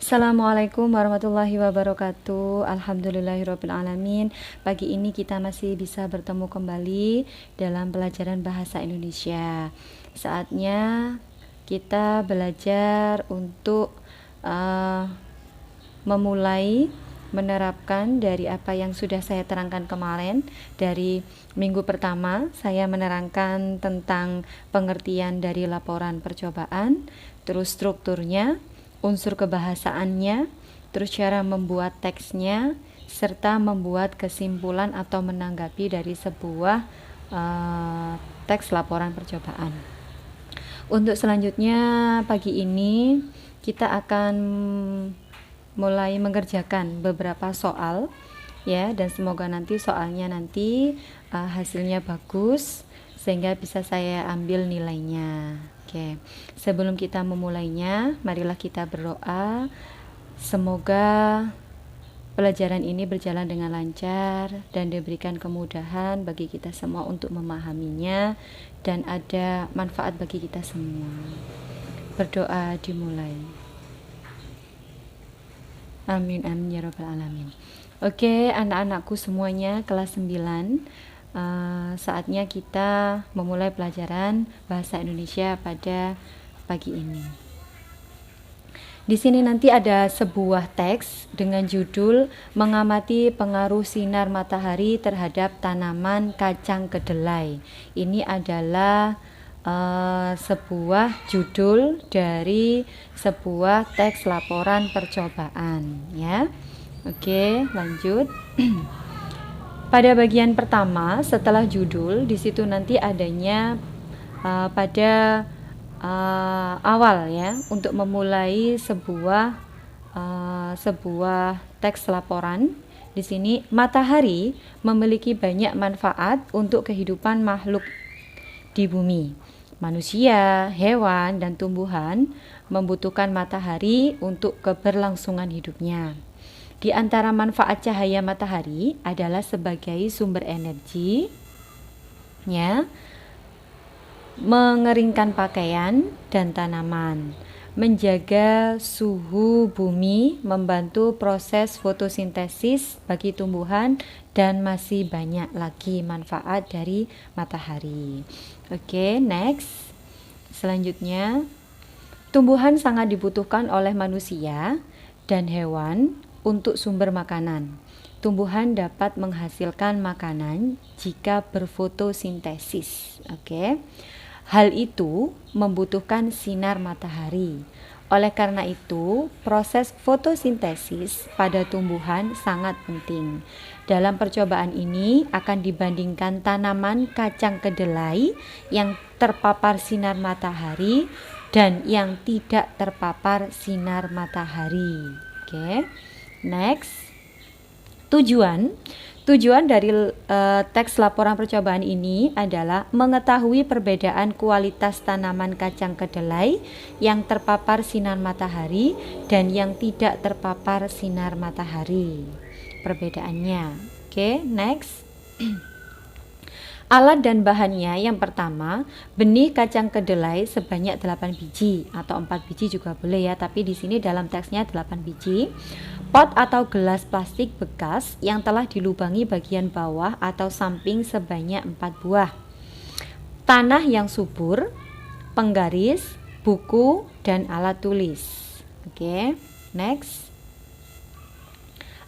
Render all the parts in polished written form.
Assalamualaikum warahmatullahi wabarakatuh. Alhamdulillahirabbil alamin. Pagi ini kita masih bisa bertemu kembali dalam pelajaran bahasa Indonesia. Saatnya kita belajar untuk memulai menerapkan dari apa yang sudah saya terangkan kemarin. Dari minggu pertama saya menerangkan tentang pengertian dari laporan percobaan, terus strukturnya, unsur kebahasaannya, terus cara membuat teksnya, serta membuat kesimpulan atau menanggapi dari sebuah teks laporan percobaan. Untuk selanjutnya pagi ini kita akan mulai mengerjakan beberapa soal ya, dan semoga nanti soalnya hasilnya bagus sehingga bisa saya ambil nilainya. Oke, sebelum kita memulainya, marilah kita berdoa. Semoga pelajaran ini berjalan dengan lancar dan diberikan kemudahan bagi kita semua untuk memahaminya dan ada manfaat bagi kita semua. Berdoa dimulai. Amin amin ya rabbal alamin. Oke, anak-anakku semuanya kelas 9. Saatnya kita memulai pelajaran bahasa Indonesia pada pagi ini. Di sini nanti ada sebuah teks dengan judul mengamati pengaruh sinar matahari terhadap tanaman kacang kedelai. Ini adalah sebuah judul dari sebuah teks laporan percobaan ya. Oke, lanjut. Pada bagian pertama setelah judul, di situ nanti adanya pada awal ya, untuk memulai sebuah teks laporan. Di sini matahari memiliki banyak manfaat untuk kehidupan makhluk di bumi. Manusia, hewan, dan tumbuhan membutuhkan matahari untuk keberlangsungan hidupnya. Di antara manfaat cahaya matahari adalah sebagai sumber energi, ya, mengeringkan pakaian dan tanaman, menjaga suhu bumi, membantu proses fotosintesis bagi tumbuhan, dan masih banyak lagi manfaat dari matahari. Oke, next. Selanjutnya, tumbuhan sangat dibutuhkan oleh manusia dan hewan untuk sumber makanan. Tumbuhan dapat menghasilkan makanan jika berfotosintesis. Oke. Hal itu membutuhkan sinar matahari. Oleh karena itu, proses fotosintesis pada tumbuhan sangat penting. Dalam percobaan ini akan dibandingkan tanaman kacang kedelai yang terpapar sinar matahari dan yang tidak terpapar sinar matahari. Oke. Next, tujuan dari teks laporan percobaan ini adalah mengetahui perbedaan kualitas tanaman kacang kedelai yang terpapar sinar matahari dan yang tidak terpapar sinar matahari. Perbedaannya. Oke, next. Alat dan bahannya, yang pertama, benih kacang kedelai sebanyak 8 biji atau 4 biji juga boleh ya, tapi di sini dalam teksnya 8 biji. Pot atau gelas plastik bekas yang telah dilubangi bagian bawah atau samping sebanyak 4 buah. Tanah yang subur, penggaris, buku, dan alat tulis. Oke, next.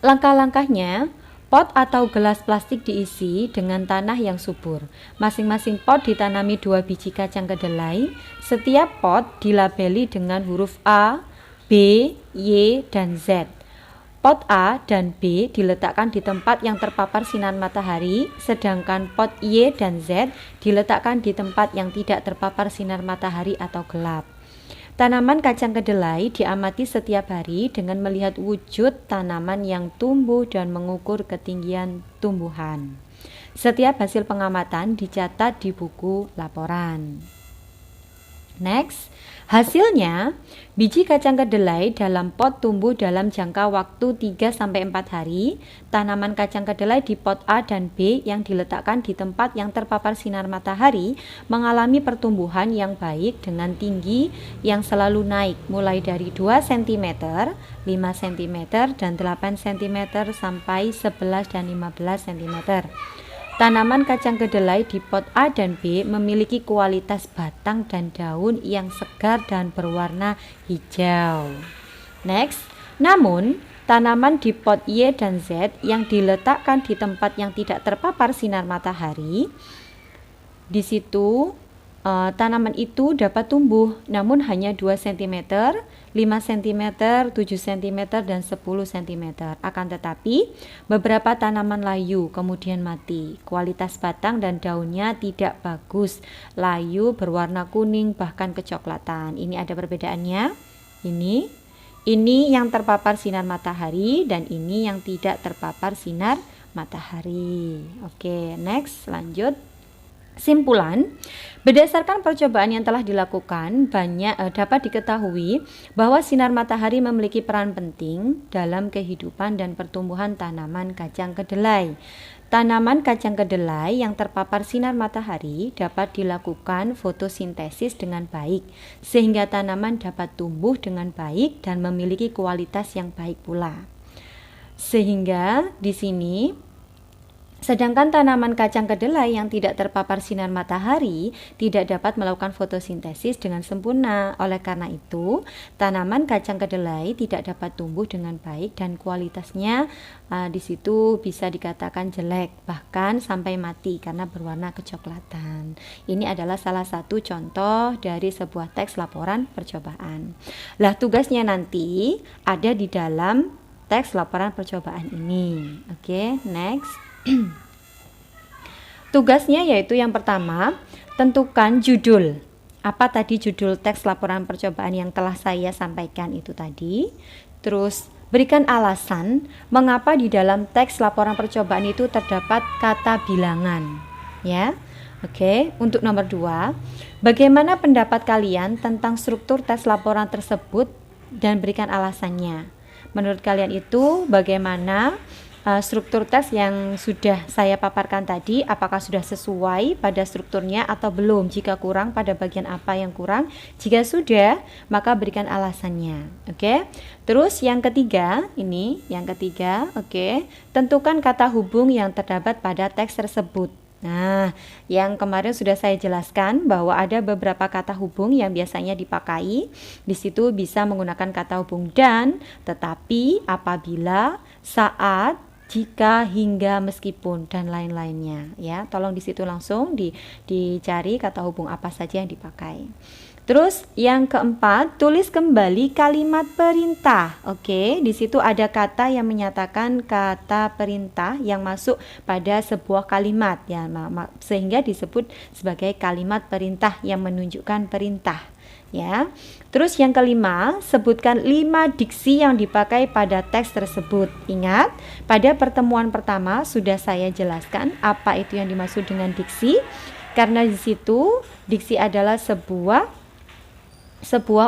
Langkah-langkahnya, pot atau gelas plastik diisi dengan tanah yang subur. Masing-masing pot ditanami 2 biji kacang kedelai. Setiap pot dilabeli dengan huruf A, B, Y, dan Z. Pot A dan B diletakkan di tempat yang terpapar sinar matahari, sedangkan pot Y dan Z diletakkan di tempat yang tidak terpapar sinar matahari atau gelap. Tanaman kacang kedelai diamati setiap hari dengan melihat wujud tanaman yang tumbuh dan mengukur ketinggian tumbuhan. Setiap hasil pengamatan dicatat di buku laporan. Next, Hasilnya, biji kacang kedelai dalam pot tumbuh dalam jangka waktu 3-4 hari. Tanaman kacang kedelai di pot A dan B yang diletakkan di tempat yang terpapar sinar matahari mengalami pertumbuhan yang baik dengan tinggi yang selalu naik mulai dari 2 cm, 5 cm, dan 8 cm sampai 11 dan 15 cm. Tanaman kacang kedelai di pot A dan B memiliki kualitas batang dan daun yang segar dan berwarna hijau. Next, namun tanaman di pot Y dan Z yang diletakkan di tempat yang tidak terpapar sinar matahari, di situ tanaman itu dapat tumbuh namun hanya 2 cm, 5 cm, 7 cm, dan 10 cm. Akan tetapi, beberapa tanaman layu kemudian mati. Kualitas batang dan daunnya tidak bagus. Layu berwarna kuning bahkan kecoklatan. Ini ada perbedaannya. Ini yang terpapar sinar matahari dan ini yang tidak terpapar sinar matahari. Oke, next, lanjut. Simpulan, berdasarkan percobaan yang telah dilakukan, dapat diketahui bahwa sinar matahari memiliki peran penting dalam kehidupan dan pertumbuhan tanaman kacang kedelai. Tanaman kacang kedelai yang terpapar sinar matahari dapat dilakukan fotosintesis dengan baik, sehingga tanaman dapat tumbuh dengan baik dan memiliki kualitas yang baik pula. Sehingga di sini sedangkan tanaman kacang kedelai yang tidak terpapar sinar matahari tidak dapat melakukan fotosintesis dengan sempurna. Oleh karena itu, tanaman kacang kedelai tidak dapat tumbuh dengan baik dan kualitasnya di situ bisa dikatakan jelek, bahkan sampai mati karena berwarna kecoklatan. Ini adalah salah satu contoh dari sebuah teks laporan percobaan. Lah, tugasnya nanti ada di dalam teks laporan percobaan ini. Oke, next. Tugasnya yaitu yang pertama, tentukan judul. Apa tadi judul teks laporan percobaan yang telah saya sampaikan itu tadi. Terus berikan alasan mengapa di dalam teks laporan percobaan itu terdapat kata bilangan, ya. Oke, untuk nomor 2, bagaimana pendapat kalian tentang struktur tes laporan tersebut dan berikan alasannya. Menurut kalian itu bagaimana struktur tes yang sudah saya paparkan tadi, apakah sudah sesuai pada strukturnya atau belum? Jika kurang, pada bagian apa yang kurang? Jika sudah, maka berikan alasannya. Oke. Terus yang ketiga, oke, tentukan kata hubung yang terdapat pada teks tersebut. Nah, yang kemarin sudah saya jelaskan bahwa ada beberapa kata hubung yang biasanya dipakai. Di situ bisa menggunakan kata hubung dan, tetapi, apabila, saat, jika, hingga, meskipun, dan lain-lainnya, ya. Tolong di situ langsung dicari kata hubung apa saja yang dipakai. Terus yang keempat, tulis kembali kalimat perintah. Oke, di situ ada kata yang menyatakan kata perintah yang masuk pada sebuah kalimat, ya, sehingga disebut sebagai kalimat perintah yang menunjukkan perintah, ya. Terus yang kelima, sebutkan 5 diksi yang dipakai pada teks tersebut. Ingat, pada pertemuan pertama sudah saya jelaskan apa itu yang dimaksud dengan diksi, karena di situ diksi adalah sebuah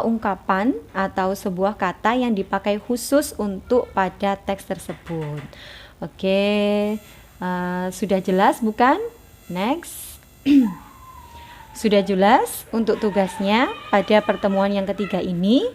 ungkapan atau sebuah kata yang dipakai khusus untuk pada teks tersebut. Oke, sudah jelas bukan? Next. Sudah jelas untuk tugasnya pada pertemuan yang ketiga ini.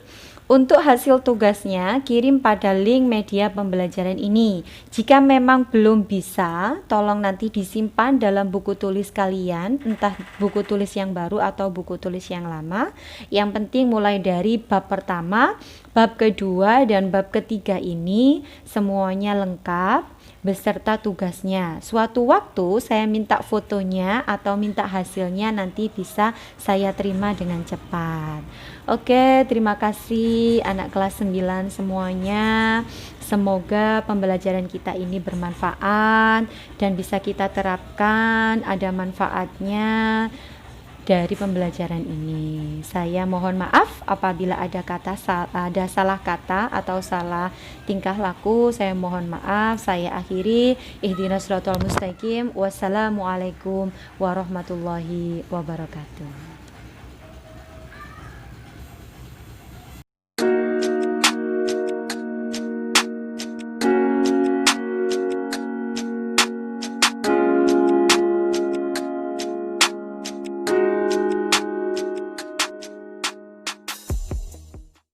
Untuk hasil tugasnya, kirim pada link media pembelajaran ini. Jika memang belum bisa, tolong nanti disimpan dalam buku tulis kalian, entah buku tulis yang baru atau buku tulis yang lama. Yang penting mulai dari bab pertama, bab kedua, dan bab ketiga ini semuanya lengkap beserta tugasnya. Suatu waktu saya minta fotonya atau minta hasilnya, nanti bisa saya terima dengan cepat. Oke, terima kasih anak kelas 9 semuanya. Semoga pembelajaran kita ini bermanfaat dan bisa kita terapkan, ada manfaatnya dari pembelajaran ini. Saya mohon maaf apabila ada salah kata atau salah tingkah laku. Saya mohon maaf. Saya akhiri. Ihdinas siratal mustaqim. Wassalamualaikum warahmatullahi wabarakatuh.